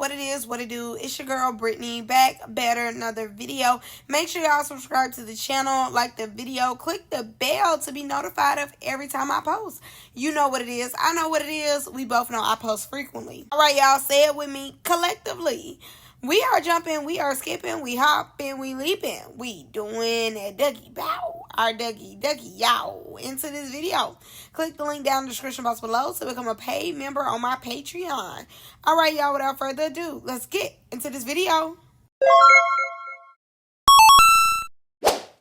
what it is, what it do. It's your girl Brittany, back better, another video. Make sure y'all subscribe to the channel, like the video, click the bell to be notified of every time I post. You know what it is, I know what it is. We both know I post frequently. All right, y'all, say it with me collectively. We are jumping, we are skipping, we hopping, we leaping. We doing a Dougie bow, our Dougie yow into this video. Click the link down in the description box below to become a paid member on my Patreon. All right, y'all, without further ado, let's get into this video.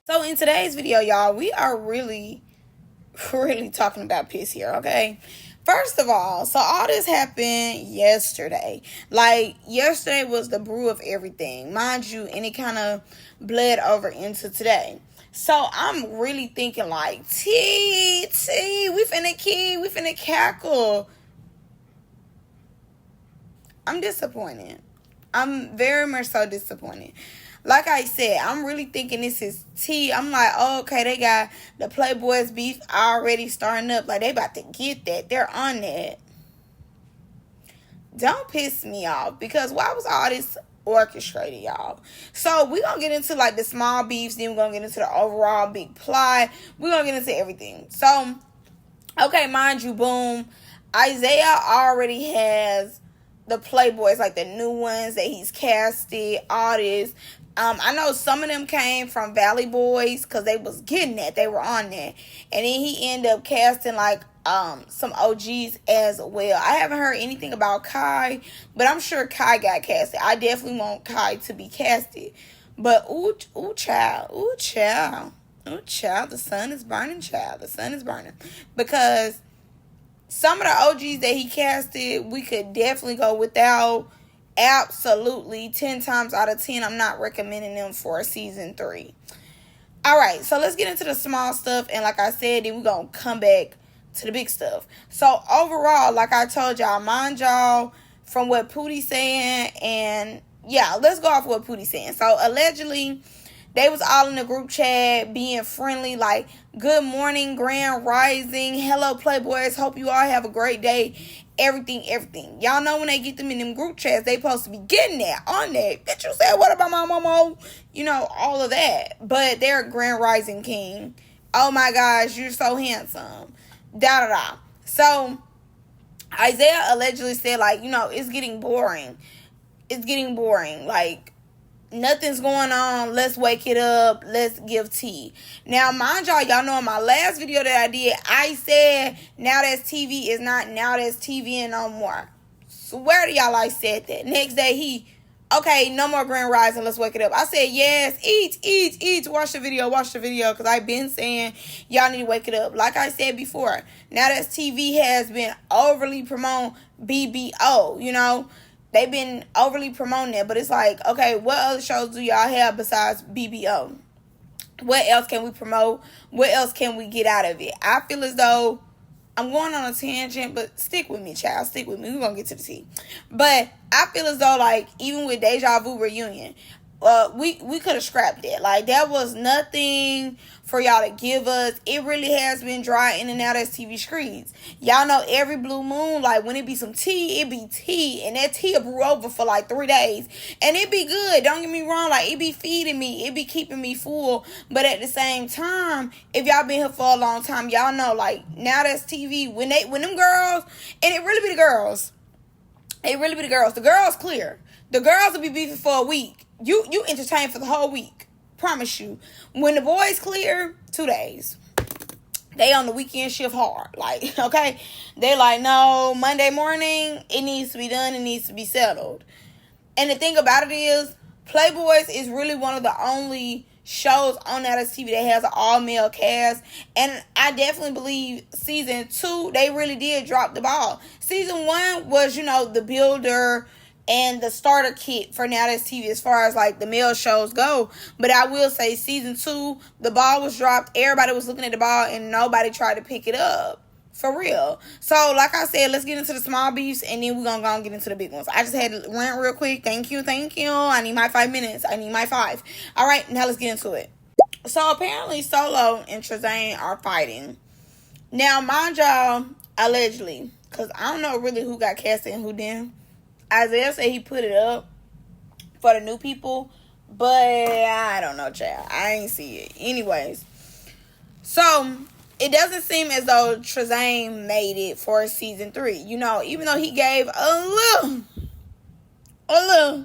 So in today's video, y'all, we are really talking about piss here, okay? First of all, so all this happened yesterday. Like, yesterday was the brew of everything. Mind you, and it kind of bled over into today. So I'm really thinking like, we finna cackle. I'm disappointed. I'm very much so disappointed. Like I said, I'm really thinking this is tea. I'm like, oh, okay, they got the Playboys beef already starting up. Like, they about to get that. They're on that. Don't piss me off. Because why was all this orchestrated, y'all? So, we're going to get into, like, the small beefs. Then we're going to get into the overall big plot. We're going to get into everything. So, okay, mind you, boom. Isaiah already has the Playboys, like the new ones that he's casted, all this. I know some of them came from Valley Boys because they was getting that. They were on that. And then he ended up casting like some OGs as well. I haven't heard anything about Kai, but I'm sure Kai got casted. I definitely want Kai to be casted. But ooh child, the sun is burning, child. The sun is burning. Because some of the OGs that he casted, we could definitely go without. Absolutely, 10 times out of 10, I'm not recommending them for season 3. All right, so let's get into the small stuff. And like I said, then we're going to come back to the big stuff. So overall, like I told y'all, mind y'all from what Poodie saying. And yeah, let's go off what Poodie saying. So allegedly, they was all in the group chat being friendly, like, good morning, grand rising, hello, Playboys, hope you all have a great day, everything. Y'all know when they get them in them group chats, they supposed to be getting that, on that. Bitch, you said, what about my momo? You know, all of that. But they're a grand rising king. Oh, my gosh, you're so handsome. Da-da-da. So, Isaiah allegedly said, like, you know, it's getting boring. Like, nothing's going on. Let's wake it up. Let's give tea. Now, mind y'all know in my last video that I did, I said, now that's TV is not now that's TV and no more. Swear to y'all I said that. Next day, okay, no more grand rising. Let's wake it up. I said, yes, eat. Watch the video. Because I've been saying y'all need to wake it up. Like I said before, now that's TV has been overly promoting BBO, you know. They've been overly promoting it, but it's like, okay, what other shows do y'all have besides BBO? What else can we promote? What else can we get out of it? I feel as though I'm going on a tangent, but stick with me, child. Stick with me. We're going to get to the tea. But I feel as though, like, even with Deja Vu reunion, we could have scrapped that. Like, that was nothing for y'all to give us. It really has been dry in and out as TV screens. Y'all know every blue moon, like, when it be some tea, it be tea. And that tea will brew over for, like, 3 days. And it be good. Don't get me wrong. Like, it be feeding me. It be keeping me full. But at the same time, if y'all been here for a long time, y'all know, like, now that's TV. When them girls, and it really be the girls. The girls clear. The girls will be beefing for a week. You entertain for the whole week. Promise you. When the boys clear, 2 days. They on the weekend shift hard. Like, okay? They like, no, Monday morning, it needs to be done. It needs to be settled. And the thing about it is, Playboys is really one of the only shows on that TV that has an all-male cast. And I definitely believe season 2, they really did drop the ball. Season 1 was, you know, the builder and the starter kit for Now That's TV as far as like the male shows go. But I will say season 2, the ball was dropped. Everybody was looking at the ball and nobody tried to pick it up. For real. So, like I said, let's get into the small beefs and then we're going to go and get into the big ones. I just had to rant real quick. Thank you. I need my 5 minutes. I need my 5. All right, now let's get into it. So, apparently Solo and Trezane are fighting. Now, mind y'all, allegedly, because I don't know really who got casted and who didn't. Isaiah said he put it up for the new people, but I don't know, child. I ain't see it. Anyways, so it doesn't seem as though Trezane made it for season 3. You know, even though he gave a little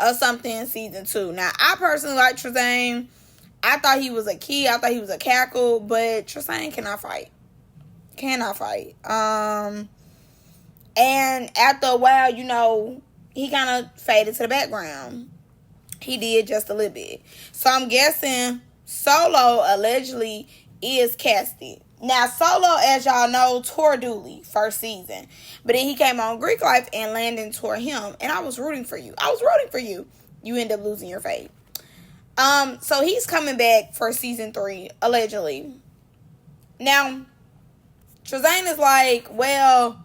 of something in season 2. Now, I personally like Trezane. I thought he was a key. I thought he was a cackle, but Trezane cannot fight. And after a while, you know, he kind of faded to the background. He did just a little bit. So I'm guessing Solo allegedly is casted. Now, Solo, as y'all know, tore Dooley first season. But then he came on Greek Life and Landon tore him. And I was rooting for you. You end up losing your fate. So he's coming back for season 3, allegedly. Now, Trezane is like, well,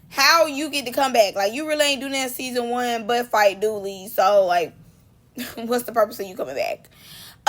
how you get to come back? Like, you really ain't doing that in season 1 but fight Dooley. So, like, what's the purpose of you coming back?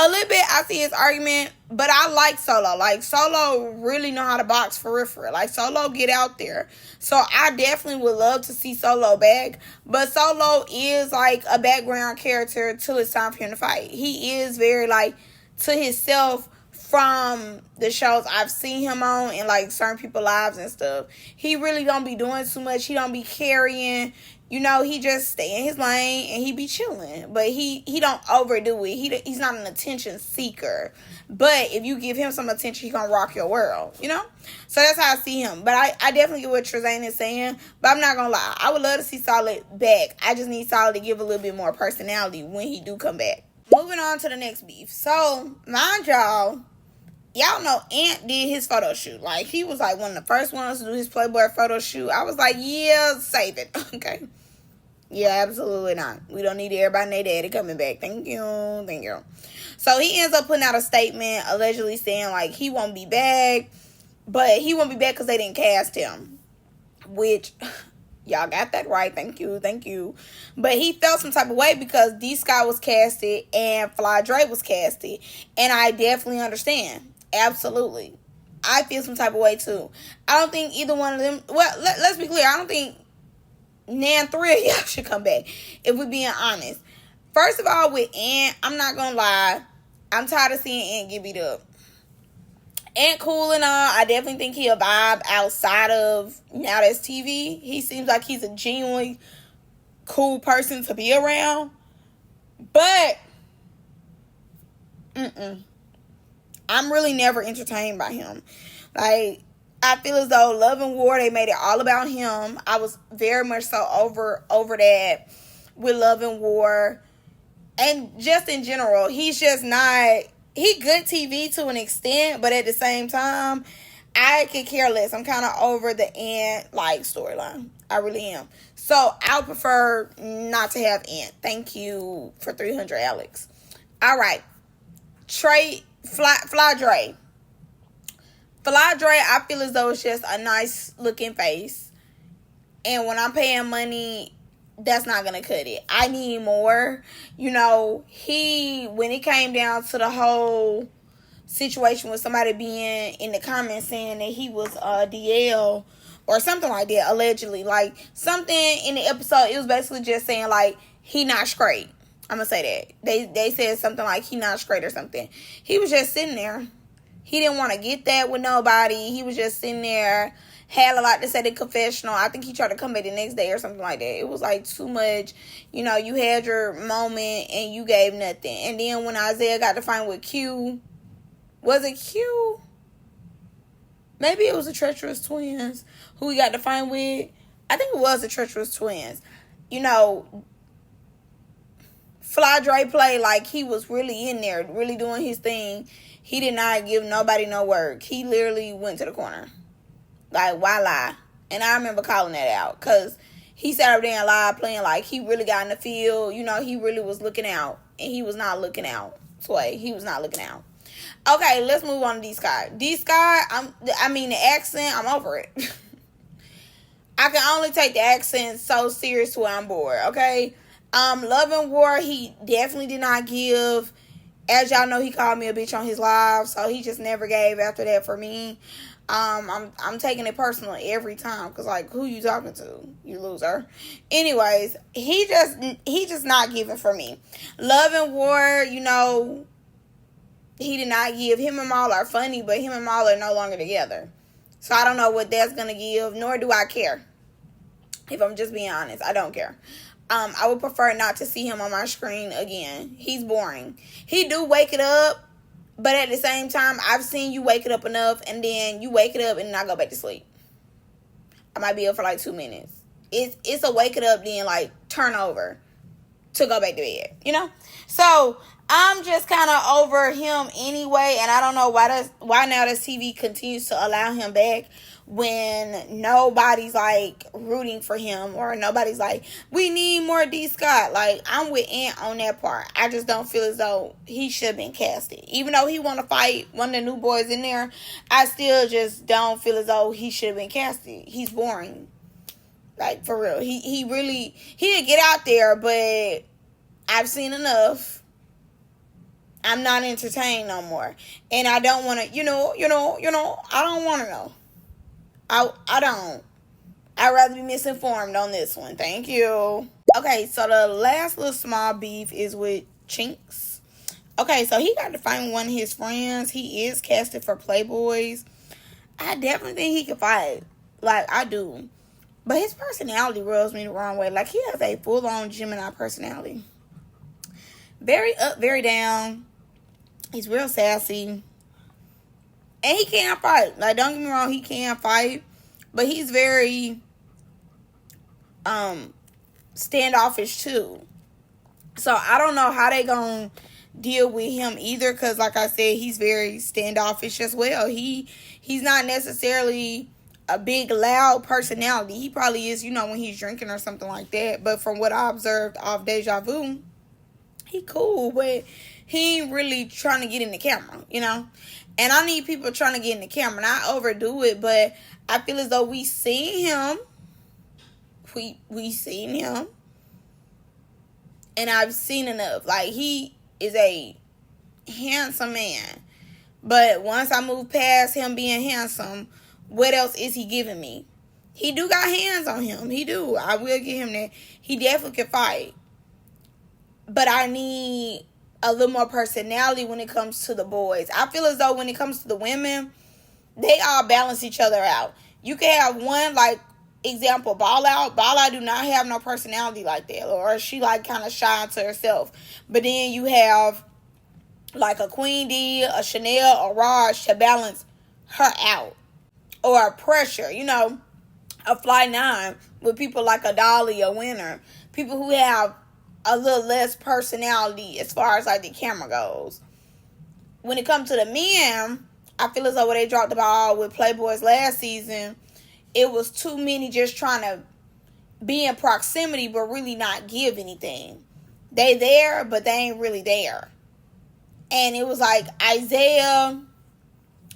A little bit, I see his argument, but I like Solo. Like, Solo really know how to box for real. Like, Solo get out there. So, I definitely would love to see Solo back. But Solo is, like, a background character till it's time for him to fight. He is very, like, to himself from the shows I've seen him on and, like, certain people's lives and stuff. He really don't be doing too much. He don't be carrying. You know, he just stay in his lane and he be chilling. But he don't overdo it. He's not an attention seeker. But if you give him some attention, he gonna rock your world, you know? So that's how I see him. But I definitely get what Trezane is saying. But I'm not gonna lie. I would love to see Solid back. I just need Solid to give a little bit more personality when he do come back. Moving on to the next beef. So, mind y'all know Ant did his photo shoot. Like, he was like one of the first ones to do his Playboy photo shoot. I was like, yeah, save it. Okay. Yeah, absolutely not. We don't need everybody and their daddy coming back. Thank you. So he ends up putting out a statement allegedly saying, like, he won't be back. But he won't be back because they didn't cast him. Which, y'all got that right. Thank you. But he felt some type of way because D. Scott was casted and Fly Dre was casted. And I definitely understand. Absolutely. I feel some type of way too. I don't think either one of them, well, let's be clear. I don't think Nan 3 of y'all should come back, if we're being honest. First of all, with Ant, I'm not gonna lie, I'm tired of seeing Ant get beat up. Ant cool and all. I definitely think he'll vibe outside of Now That's TV. He seems like he's a genuinely cool person to be around. But I'm really never entertained by him. Like, I feel as though Love and War, they made it all about him. I was very much so over that with Love and War. And just in general, he's just not... He good TV to an extent, but at the same time, I could care less. I'm kind of over the Ant, like, storyline. I really am. So, I would prefer not to have Ant. Thank you for 300, Alex. All right. Fly Dre. Fly Dre, I feel as though it's just a nice looking face. And when I'm paying money, that's not going to cut it. I need more. You know, when it came down to the whole situation with somebody being in the comments saying that he was DL or something like that, allegedly. Like, something in the episode, it was basically just saying, like, he not straight. I'm going to say that. They said something like he not straight or something. He was just sitting there. He didn't want to get that with nobody. He was just sitting there. Had a lot to say in confessional. I think he tried to come back the next day or something like that. It was like too much. You know, you had your moment and you gave nothing. And then when Isaiah got to find with Q. Was it Q? Maybe it was the Treacherous Twins who he got to find with. I think it was the Treacherous Twins. You know, Fly Dre played like he was really in there, really doing his thing. He did not give nobody no work. He literally went to the corner. Like, why lie? And I remember calling that out. Because he sat up there and lied, playing like he really got in the field. You know, he really was looking out. And he was not looking out. Sway, he was not looking out. Okay, let's move on to D. Scott. D. Scott, the accent, I'm over it. I can only take the accent so serious where I'm bored, okay? Love and War, he definitely did not give. As y'all know, he called me a bitch on his live, so he just never gave after that for me. I'm taking it personal every time, because like, who you talking to, you loser? Anyways, he just not giving for me. Love and War, you know, he did not give. Him and Maul are funny, but him and Maul are no longer together. So I don't know what that's gonna give, nor do I care. If I'm just being honest, I don't care. I would prefer not to see him on my screen again. He's boring. He do wake it up, but at the same time, I've seen you wake it up enough, and then you wake it up and then I go back to sleep. I might be up for like 2 minutes. It's a wake it up, then like turn over to go back to bed, you know? So I'm just kind of over him anyway, and I don't know why now this TV continues to allow him back when nobody's like rooting for him, or nobody's like, we need more D. Scott. Like, I'm with Ant on that part. I just don't feel as though he should have been casted. Even though he want to fight one of the new boys in there, I still just don't feel as though he should have been casted. He's boring. Like, for real. He'd get out there, but I've seen enough. I'm not entertained no more. And I don't want to, I don't want to know. I don't. I'd rather be misinformed on this one. Thank you. Okay, so the last little small beef is with Chinks. Okay, so he got to fight one of his friends. He is casted for Playboys. I definitely think he can fight. Like, I do. But his personality rubs me the wrong way. Like, he has a full-on Gemini personality. Very up, very down. He's real sassy. And he can fight. Like, don't get me wrong, he can fight. But he's very standoffish too. So I don't know how they gonna deal with him either, because like I said, he's very standoffish as well. He's not necessarily a big loud personality. He probably is, when he's drinking or something like that. But from what I observed off Deja Vu, he cool, but he ain't really trying to get in the camera, And I need people trying to get in the camera. Not overdo it, but I feel as though we seen him. We seen him. And I've seen enough. Like, he is a handsome man. But once I move past him being handsome, what else is he giving me? He do got hands on him. He do. I will give him that. He definitely can fight. But I need a little more personality when it comes to the boys. I feel as though when it comes to the women, they all balance each other out. You can have one, like, example, Ball Out. Ball Out do not have no personality like that. Or she, like, kind of shy to herself. But then you have, like, a Queen D, a Chanel, a Raj to balance her out. Or a Pressure, a Fly 9 with people like a Dolly, a Winner. People who have a little less personality as far as like the camera goes. When it comes to the men, I feel as though when they dropped the ball with Playboys last season, it was too many just trying to be in proximity but really not give anything. They there, but they ain't really there. And it was like Isaiah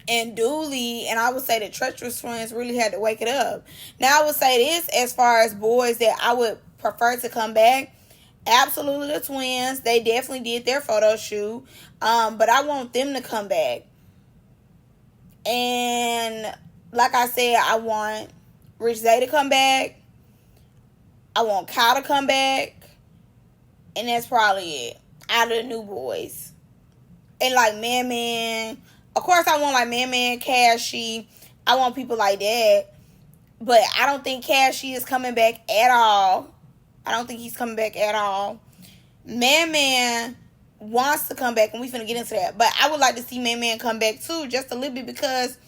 and Dooley, and I would say the Treacherous Twins really had to wake it up. Now I would say this as far as boys that I would prefer to come back. Absolutely the twins. They definitely did their photo shoot. But I want them to come back. And like I said, I want Rich Zay to come back. I want Kyle to come back. And that's probably it. Out of the new boys. And like Man. Of course I want like Man, Cashy. I want people like that. But I don't think Cashy is coming back at all. I don't think he's coming back at all. Man wants to come back, and we finna get into that. But I would like to see Man come back too, just a little bit, because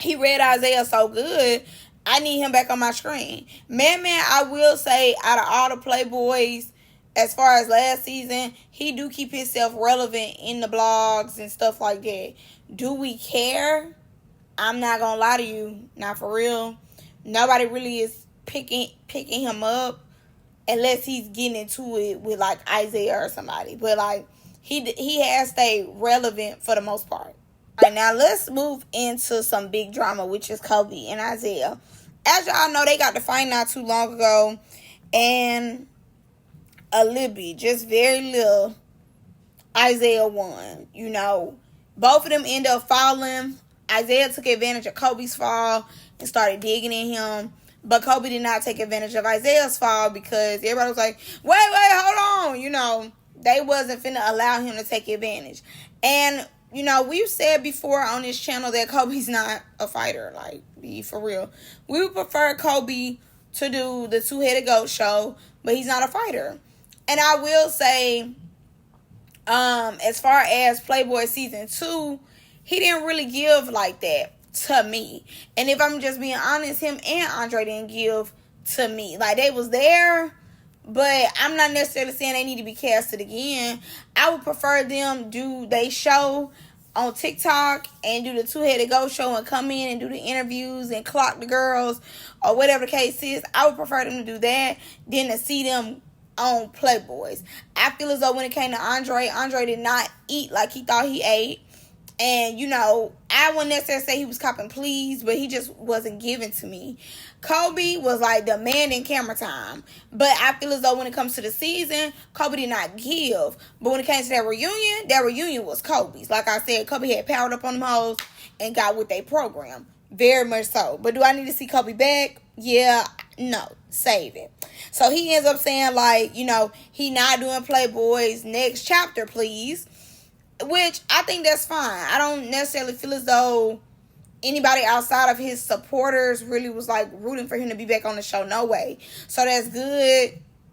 he read Isaiah so good. I need him back on my screen. Man, I will say, out of all the Playboys, as far as last season, he do keep himself relevant in the blogs and stuff like that. Do we care? I'm not gonna lie to you. Not for real. Nobody really is picking him up. Unless he's getting into it with, like, Isaiah or somebody. But, like, he has stayed relevant for the most part. All right, now let's move into some big drama, which is Kobe and Isaiah. As y'all know, they got to fight not too long ago. And a little bit, just very little, Isaiah won. Both of them end up falling. Isaiah took advantage of Kobe's fall and started digging in him. But Kobe did not take advantage of Isaiah's fall because everybody was like, wait, hold on. You know, they wasn't finna allow him to take advantage. And, you know, we've said before on this channel that Kobe's not a fighter. Like, be for real. We would prefer Kobe to do the two-headed goat show, but he's not a fighter. And I will say, as far as Playboy season 2, he didn't really give like that to me. And if I'm just being honest, him and Andre didn't give to me. Like, they was there, but I'm not necessarily saying they need to be casted again. I would prefer them do they show on TikTok and do the two-headed goat show and come in and do the interviews and clock the girls or whatever the case is. I would prefer them to do that than to see them on Playboys. I feel as though when it came to Andre did not eat like he thought he ate. And, you know, I wouldn't necessarily say he was copping please, but he just wasn't given to me. Kobe was like demanding camera time. But I feel as though when it comes to the season, Kobe did not give. But when it came to that reunion was Kobe's. Like I said, Kobe had powered up on them hoes and got with their program. Very much so. But do I need to see Kobe back? Yeah, no. Save it. So he ends up saying, like, you know, he not doing Playboys. Next chapter, please. Which I think that's fine. I don't necessarily feel as though anybody outside of his supporters really was like rooting for him to be back on the show. No way. So that's good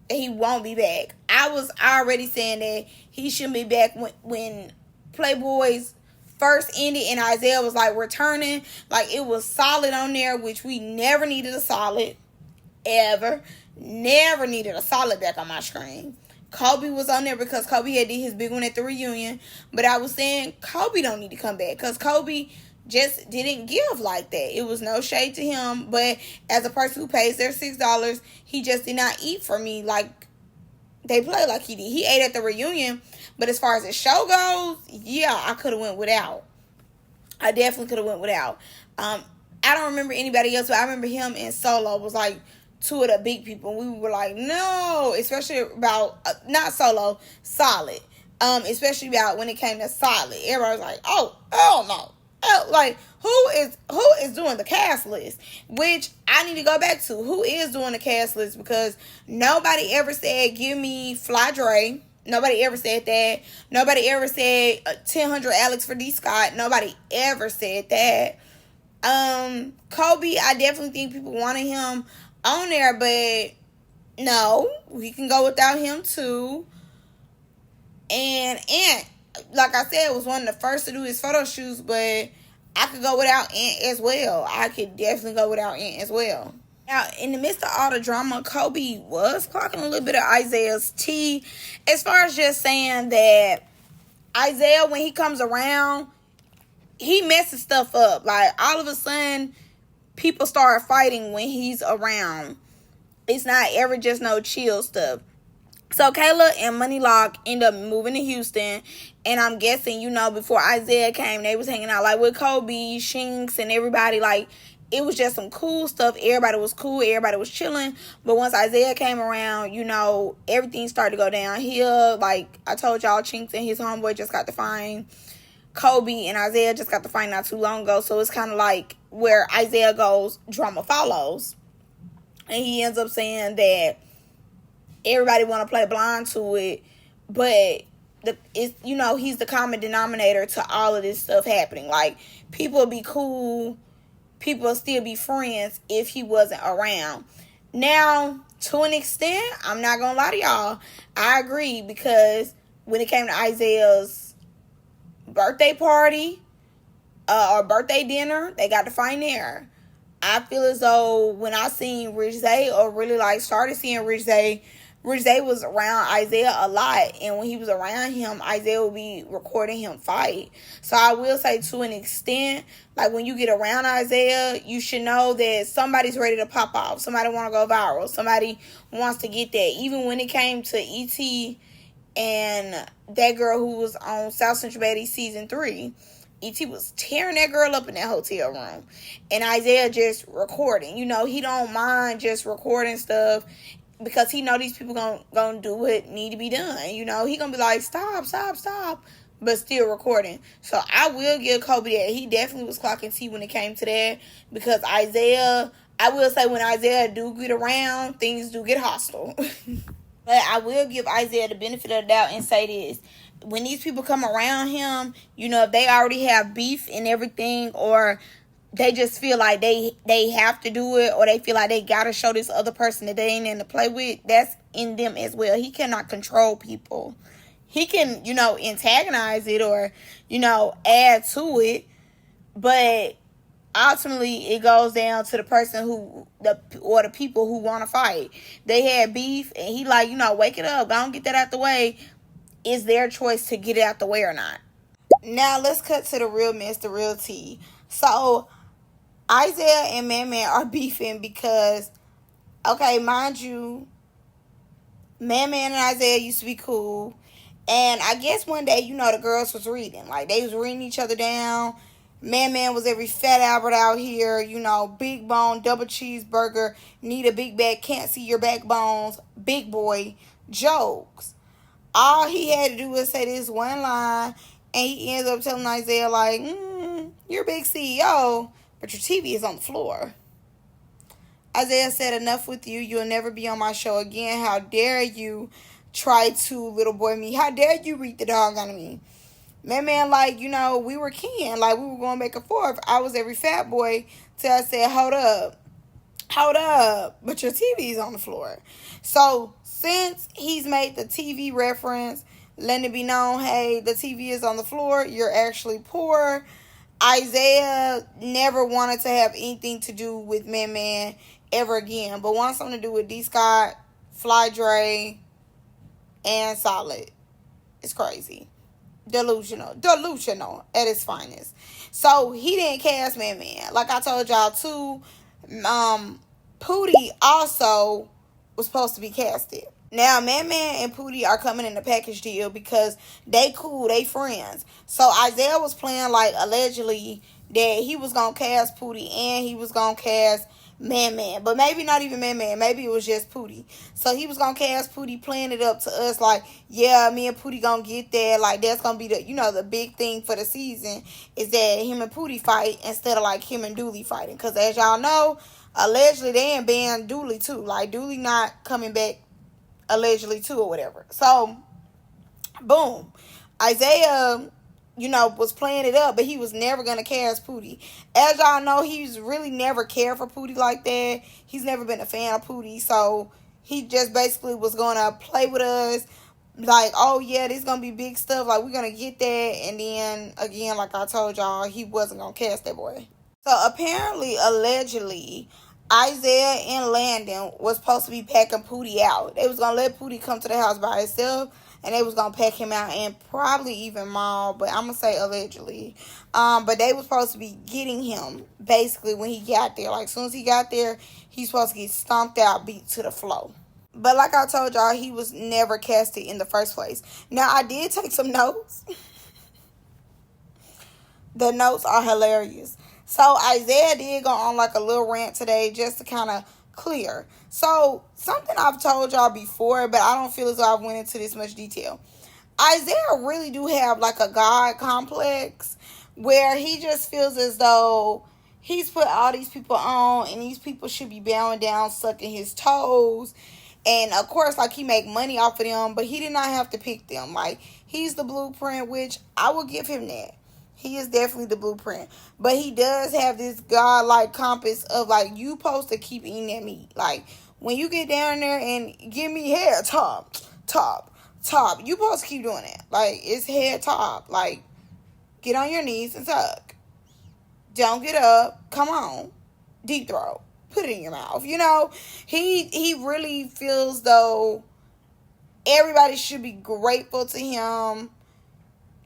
that he won't be back. I was already saying that he shouldn't be back when Playboys first ended and Isaiah was like returning. Like, it was solid on there, which we never needed a solid. Ever. Never needed a solid back on my screen. Kobe was on there because Kobe had did his big one at the reunion. But I was saying Kobe don't need to come back because Kobe just didn't give like that. It was no shade to him. But as a person who pays their $6, he just did not eat for me like they play like he did. He ate at the reunion. But as far as the show goes, yeah, I could have went without. I definitely could have went without. I don't remember anybody else, but I remember him and Solo was like two of the big people. We were like, no, especially about not Solo, Solid. Especially about when it came to Solid. Everybody was like, oh, hell no. Like, who is doing the cast list? Which I need to go back to. Who is doing the cast list? Because nobody ever said, give me Fly Dre. Nobody ever said that. Nobody ever said 1000 Alex for D. Scott. Nobody ever said that. Kobe, I definitely think people wanted him on there, but no, we can go without him too. And like I said, was one of the first to do his photo shoots, but I could go without Ant as well. I could definitely go without Ant as well. Now, in the midst of all the drama, Kobe was clocking a little bit of Isaiah's tea, as far as just saying that Isaiah, when he comes around, he messes stuff up. Like, all of a sudden, people start fighting when he's around. It's not ever just no chill stuff. So Kayla and Money Lock end up moving to Houston. And I'm guessing, you know, before Isaiah came, they was hanging out like with Kobe, Shinx, and everybody. Like, it was just some cool stuff. Everybody was cool. Everybody was chilling. But once Isaiah came around, you know, everything started to go downhill. Like I told y'all, Shinx and his homeboy just got to find Kobe, and Isaiah just got to find not too long ago. So it's kind of like where Isaiah goes, drama follows. And he ends up saying that everybody want to play blind to it, but it's, you know, he's the common denominator to all of this stuff happening. Like, people would be cool, people would still be friends if he wasn't around. Now, to an extent, I'm not gonna lie to y'all, I agree, because when it came to Isaiah's birthday party or birthday dinner, they got to find there. I feel as though when I seen Rich Zay, or really like started seeing Rich Zay was around Isaiah a lot, and when he was around him, Isaiah would be recording him fight. So I will say, to an extent, like when you get around Isaiah, you should know that somebody's ready to pop off. Somebody want to go viral. Somebody wants to get that. Even when it came to E.T. and that girl who was on South Central Baddies season 3, E.T. was tearing that girl up in that hotel room. And Isaiah just recording. You know, he don't mind just recording stuff because he know these people gonna do what need to be done. You know, he gonna be like, stop. but still recording. So I will give Kobe that. He definitely was clocking T when it came to that, because Isaiah, I will say, when Isaiah do get around, things do get hostile. But I will give Isaiah the benefit of the doubt and say this. When these people come around him, you know, if they already have beef and everything, or they just feel like they have to do it, or they feel like they gotta show this other person that they ain't in to play with, that's in them as well. He cannot control people. He can, you know, antagonize it or, you know, add to it, but ultimately it goes down to the person or the people who want to fight. They had beef, and he like, you know, wake it up, go and get that out the way. It's their choice to get it out the way or not. Now let's cut to the real mess, the real tea. So Isaiah and Man are beefing because, okay, mind you, Man and Isaiah used to be cool. And I guess one day, you know, the girls was reading. Like, they was reading each other down. Man was every fat Albert out here, you know, big bone, double cheeseburger, need a big back, can't see your backbones, big boy jokes. All he had to do was say this one line, and he ends up telling Isaiah, like, you're a big CEO, but your TV is on the floor. Isaiah said, enough with you. You'll never be on my show again. How dare you try to little boy me? How dare you read the dog on me? Man, like, you know, we were kin. Like, we were going back and forth. I was every fat boy till I said, hold up, but your TV is on the floor. So since he's made the TV reference, letting it be known, hey, the TV is on the floor, you're actually poor. Isaiah never wanted to have anything to do with Man ever again, but wants something to do with D. Scott, Fly Dre, and Solid. It's crazy. Delusional at its finest. So he didn't cast Man. Like I told y'all too, Poodie also was supposed to be casted. Now Man and Poodie are coming in a package deal because they cool, they friends. So Isaiah was playing like allegedly that he was gonna cast Poodie and he was gonna cast Man, but maybe not even Man, maybe it was just Poodie. So he was gonna cast Poodie, playing it up to us like, yeah, me and Poodie gonna get there. Like, that's gonna be the, you know, the big thing for the season is that him and Poodie fight instead of like him and Dooley fighting. Because as y'all know, allegedly they ain't banned Dooley too. Like, Dooley not coming back allegedly too or whatever. So boom, Isaiah, you know, was playing it up, but he was never going to cast Poodie. As y'all know, he's really never cared for Poodie like that. He's never been a fan of Poodie, so he just basically was going to play with us, like, oh, yeah, this going to be big stuff, like, we're going to get that, and then, again, like I told y'all, he wasn't going to cast that boy. So, apparently, allegedly, Isaiah and Landon was supposed to be packing Poodie out. They was going to let Poodie come to the house by himself, and they was going to pack him out and probably even Maul, but I'm going to say allegedly. But they was supposed to be getting him basically when he got there. Like, as soon as he got there, he's supposed to get stomped out, beat to the floor. But like I told y'all, he was never casted in the first place. Now, I did take some notes. The notes are hilarious. So, Isaiah did go on like a little rant today just to kind of clear. So, something I've told y'all before, but I don't feel as though I've went into this much detail. Isaiah really do have like a God complex where he just feels as though he's put all these people on and these people should be bowing down, sucking his toes. And of course, like, he make money off of them, but he did not have to pick them. Like, he's the blueprint, which I will give him that. He is definitely the blueprint. But he does have this God-like compass of, like, you supposed to keep eating that meat. Like, when you get down there and give me head, top. You supposed to keep doing that. Like, it's head, top. Like, get on your knees and suck. Don't get up. Come on. Deep throat. Put it in your mouth. You know, he really feels though everybody should be grateful to him.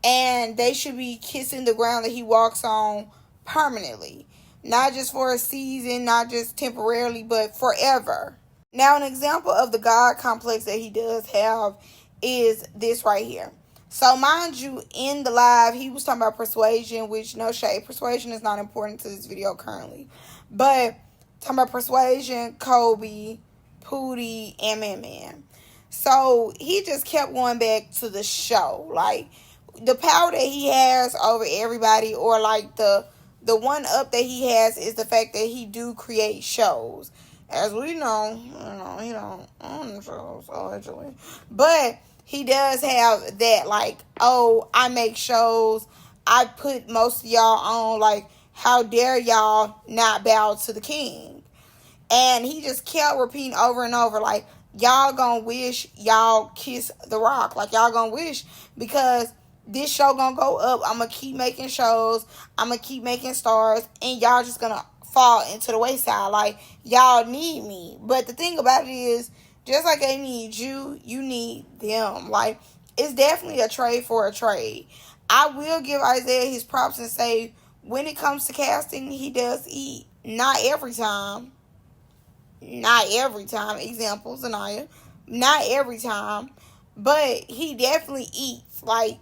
And they should be kissing the ground that he walks on permanently. Not just for a season, not just temporarily, but forever. Now, an example of the God complex that he does have is this right here. So, mind you, in the live, he was talking about persuasion, which, no shade, persuasion is not important to this video currently. But, talking about persuasion, Kobe, Poodie, and Man. So, he just kept going back to the show. Like, the power that he has over everybody, or like the one up that he has, is the fact that he do create shows. As we know, he don't own shows, allegedly. But he does have that, like, oh, I make shows. I put most of y'all on, like, how dare y'all not bow to the king? And he just kept repeating over and over, like, y'all gonna wish y'all kiss the rock. Like, y'all gonna wish, because this show gonna go up. I'm gonna keep making shows. I'm gonna keep making stars. And y'all just gonna fall into the wayside. Like, y'all need me. But the thing about it is, just like they need you, you need them. Like, it's definitely a trade for a trade. I will give Isaiah his props and say, when it comes to casting, he does eat. Not every time. Not every time. Example, Zanaya. Not every time. But he definitely eats. Like,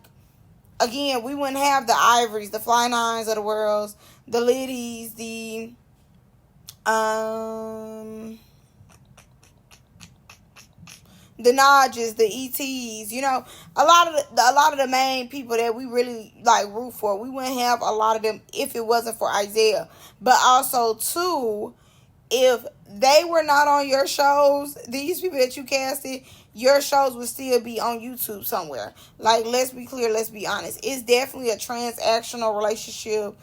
again, we wouldn't have the Ivories, the Fly Nines of the world, the Liddies, the Najas, the ETs, you know, a lot of the main people that we really like root for. We wouldn't have a lot of them if it wasn't for Isaiah. But also too, if they were not on your shows, these people that you casted, your shows would still be on YouTube somewhere. Like, let's be clear, let's be honest. It's definitely a transactional relationship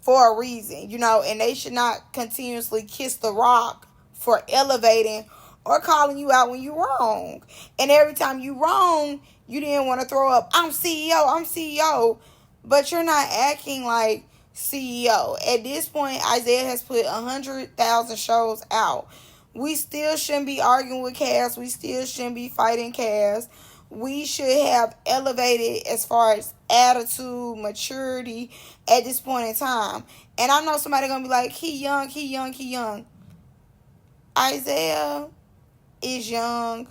for a reason, you know, and they should not continuously kiss the rock for elevating or calling you out when you're wrong. And every time you wrong, you didn't want to throw up, I'm CEO. But you're not acting like CEO. At this point, Isaiah has put 100,000 shows out. We still shouldn't be arguing with Cass. We still shouldn't be fighting Cass. We should have elevated as far as attitude, maturity at this point in time. And I know somebody going to be like, he young. Isaiah is young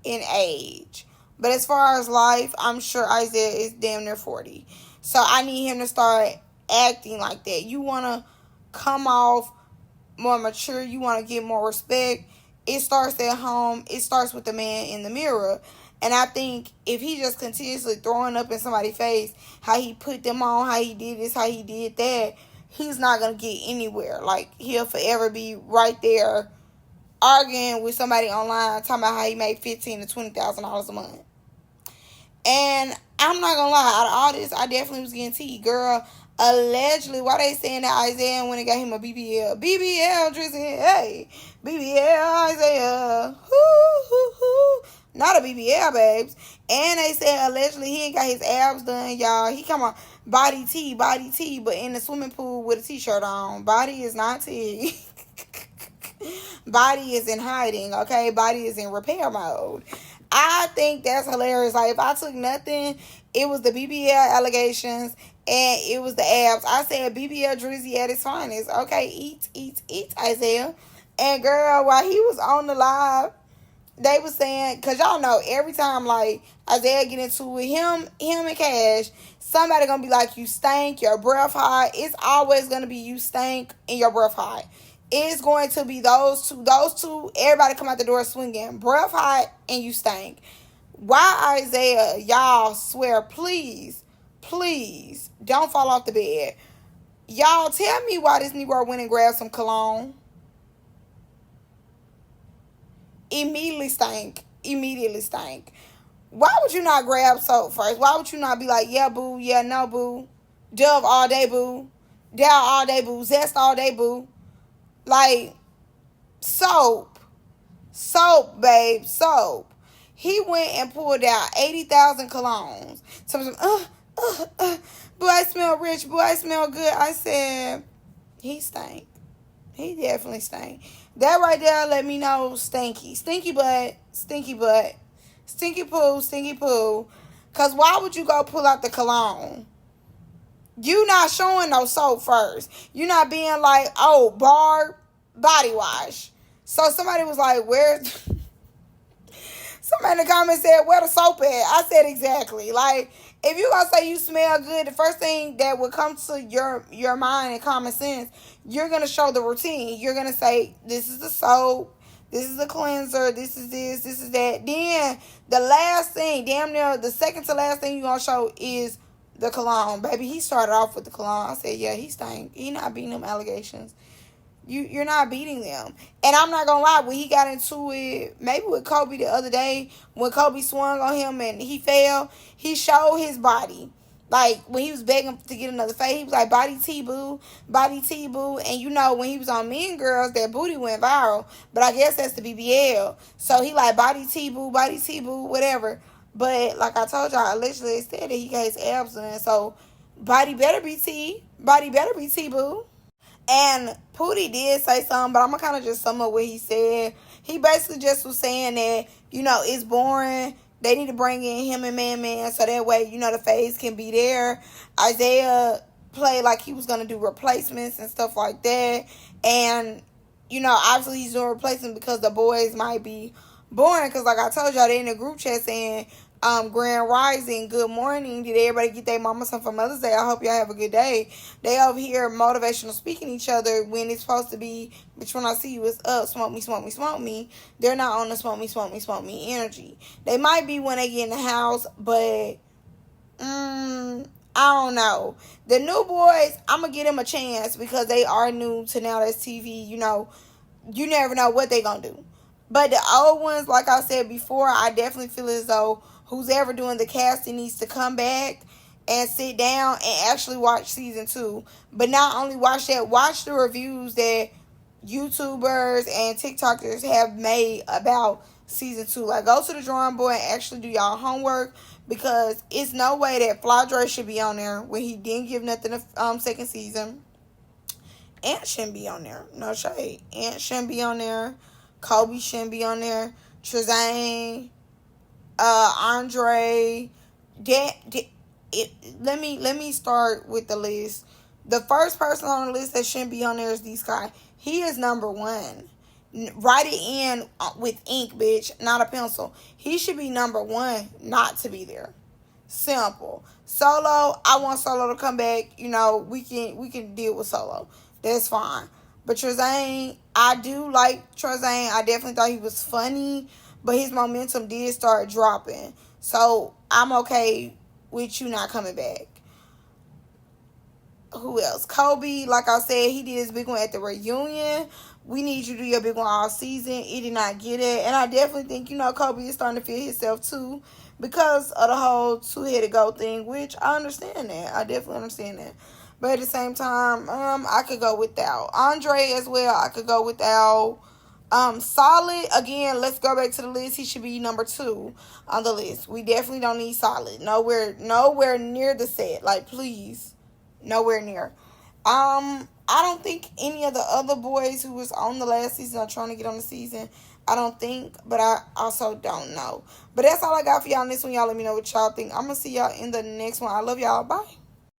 in age. But as far as life, I'm sure Isaiah is damn near 40. So I need him to start acting like that. You want to come off more mature. You want to get more respect. It starts at home. It starts with the man in the mirror. And I think if he just continuously throwing up in somebody's face how he put them on, how he did this, how he did that, he's not going to get anywhere. Like, he'll forever be right there arguing with somebody online talking about how he made $15,000 to $20,000 a month. And I'm not going to lie, out of all this, I definitely was getting tea. Girl, allegedly, why they saying that Isaiah went and got him a BBL? BBL, Drizzy, hey. BBL, Isaiah. Hoo. Not a BBL, babes. And they said allegedly he ain't got his abs done, y'all. He come on body T, but in the swimming pool with a t-shirt on. Body is not T. Body is in hiding, okay? Body is in repair mode. I think that's hilarious. Like, if I took nothing, it was the BBL allegations and it was the abs. I said BBL Drizzy at its finest. Okay, eat, Isaiah. And girl, while he was on the live, they was saying, because y'all know, every time, like, Isaiah get into it, him and Cash, somebody gonna be like, you stink, your breath hot. It's always gonna be you stink and your breath hot. It's going to be those two, everybody come out the door swinging, breath hot and you stink. Why Isaiah, y'all swear, please, don't fall off the bed. Y'all tell me why this Negro went and grabbed some cologne. Immediately stank. Why would you not grab soap first? Why would you not be like, yeah, boo, yeah, no, boo. Dove all day, boo. Dow all day, boo. Zest all day, boo. Like, soap, babe, soap. He went and pulled out 80,000 colognes. Some, boy, I smell rich. Boy, I smell good. I said, he stank. He definitely stank. That right there let me know stinky. Stinky butt. Stinky poo. Because why would you go pull out the cologne? You not showing no soap first. You not being like, oh, Barb body wash. So somebody was like, where? Somebody in the comments said, where the soap at? I said exactly. Like, if you gonna say you smell good, the first thing that would come to your mind and common sense, you're gonna show the routine. You're gonna say, this is the soap, This is a cleanser. This is this. This is that. Then the last thing, damn near the second to last thing you gonna show is the cologne. Baby, he started off with the cologne. I said, yeah, he stank. He not beating them allegations. You're not beating them. And I'm not gonna lie, when he got into it, maybe with Kobe the other day, when Kobe swung on him and he fell, he showed his body. Like, when he was begging to get another fight, he was like, body T-boo, body T-boo. And you know, when he was on Mean Girls, that booty went viral. But I guess that's the BBL. So he like, body T-boo, whatever. But like I told y'all, allegedly said that he got his abs in. So body better be T. Body better be T-boo. And Poodie did say something, but I'm going to kind of just sum up what he said. He basically just was saying that, you know, it's boring. They need to bring in him and Man so that way, you know, the face can be there. Isaiah played like he was going to do replacements and stuff like that. And, you know, obviously he's doing replacements because the boys might be boring. Because like I told y'all, they in the group chat saying, Grand Rising, good morning. Did everybody get their mama some for Mother's Day? I hope y'all have a good day. They over here motivational speaking each other when it's supposed to be, bitch, when I see you, it's up, smoke me, smoke me, smoke me. They're not on the smoke me, smoke me, smoke me energy. They might be when they get in the house, but I don't know. The new boys, I'm going to give them a chance because they are new to Now That's TV. You know, you never know what they going to do. But the old ones, like I said before, I definitely feel as though who's ever doing the casting needs to come back and sit down and actually watch season 2. But not only watch that, watch the reviews that YouTubers and TikTokers have made about season 2. Like, go to the drawing board and actually do y'all homework, because it's no way that Fly Dre should be on there when he didn't give nothing the second season. Ant shouldn't be on there. No shade. Ant shouldn't be on there. Kobe shouldn't be on there. Trezane, Andre. Let me start with the list. The first person on the list that shouldn't be on there is D-Sky. He is number 1. Write it in with ink, bitch, not a pencil. He should be number 1 not to be there. Simple. Solo, I want Solo to come back. You know, we can deal with Solo. That's fine. But Trezane, I do like Trezane. I definitely thought he was funny, but his momentum did start dropping. So I'm okay with you not coming back. Who else? Kobe, like I said, he did his big one at the reunion. We need you to do your big one all season. He did not get it. And I definitely think, you know, Kobe is starting to feel himself too because of the whole two-headed goat thing, which I understand that. I definitely understand that. But at the same time, I could go without. Andre as well, I could go without. Solid, again, let's go back to the list. He should be number 2 on the list. We definitely don't need Solid. Nowhere near the set. Like, please. Nowhere near. I don't think any of the other boys who was on the last season are trying to get on the season. I don't think, but I also don't know. But that's all I got for y'all on this one. Y'all let me know what y'all think. I'm going to see y'all in the next one. I love y'all. Bye.